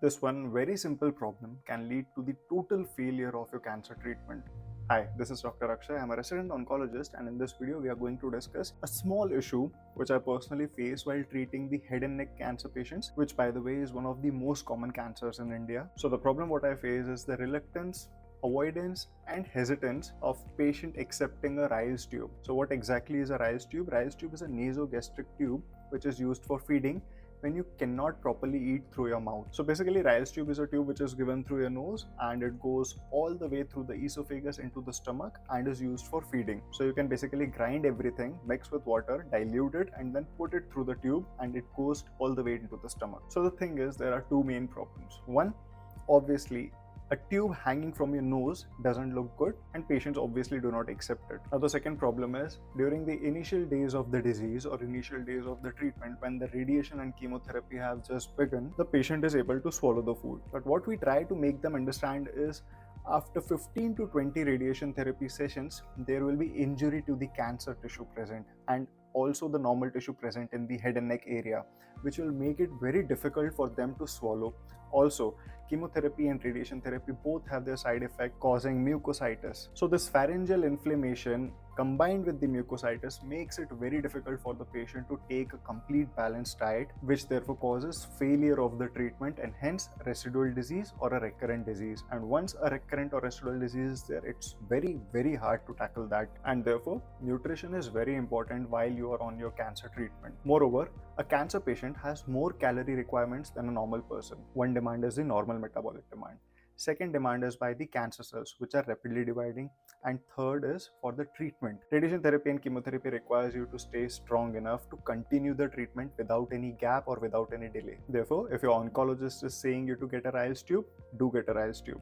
This one very simple problem can lead to the total failure of your cancer treatment. Hi, this is Dr. Akshay. I'm a resident oncologist, and in this video, we are going to discuss a small issue which I personally face while treating the head and neck cancer patients, which, by the way, is one of the most common cancers in India. So, the problem what I face is the reluctance, avoidance and hesitance of patient accepting a RISE tube. So what exactly is a RISE tube? RISE tube is a nasogastric tube which is used for feeding when you cannot properly eat through your mouth. So basically RISE tube is a tube which is given through your nose and it goes all the way through the esophagus into the stomach and is used for feeding. So you can basically grind everything, mix with water, dilute it and then put it through the tube and it goes all the way into the stomach. So the thing is, there are two main problems. One, obviously a tube hanging from your nose doesn't look good and patients obviously do not accept it. Now the second problem is, during the initial days of the disease or initial days of the treatment, when the radiation and chemotherapy have just begun, the patient is able to swallow the food. But what we try to make them understand is, after 15 to 20 radiation therapy sessions, there will be injury to the cancer tissue present and also the normal tissue present in the head and neck area, which will make it very difficult for them to swallow. Also, chemotherapy and radiation therapy both have their side effect causing mucositis. So this pharyngeal inflammation combined with the mucositis makes it very difficult for the patient to take a complete balanced diet, which therefore causes failure of the treatment and hence residual disease or a recurrent disease. And once a recurrent or residual disease is there, it's very hard to tackle that, and therefore nutrition is very important while you are on your cancer treatment. Moreover, a cancer patient has more calorie requirements than a normal person. One demand is the normal metabolic demand. Second demand is by the cancer cells, which are rapidly dividing. And third is for the treatment. Radiation therapy and chemotherapy requires you to stay strong enough to continue the treatment without any gap or without any delay. Therefore, if your oncologist is saying you to get a RISE tube, do get a RISE tube.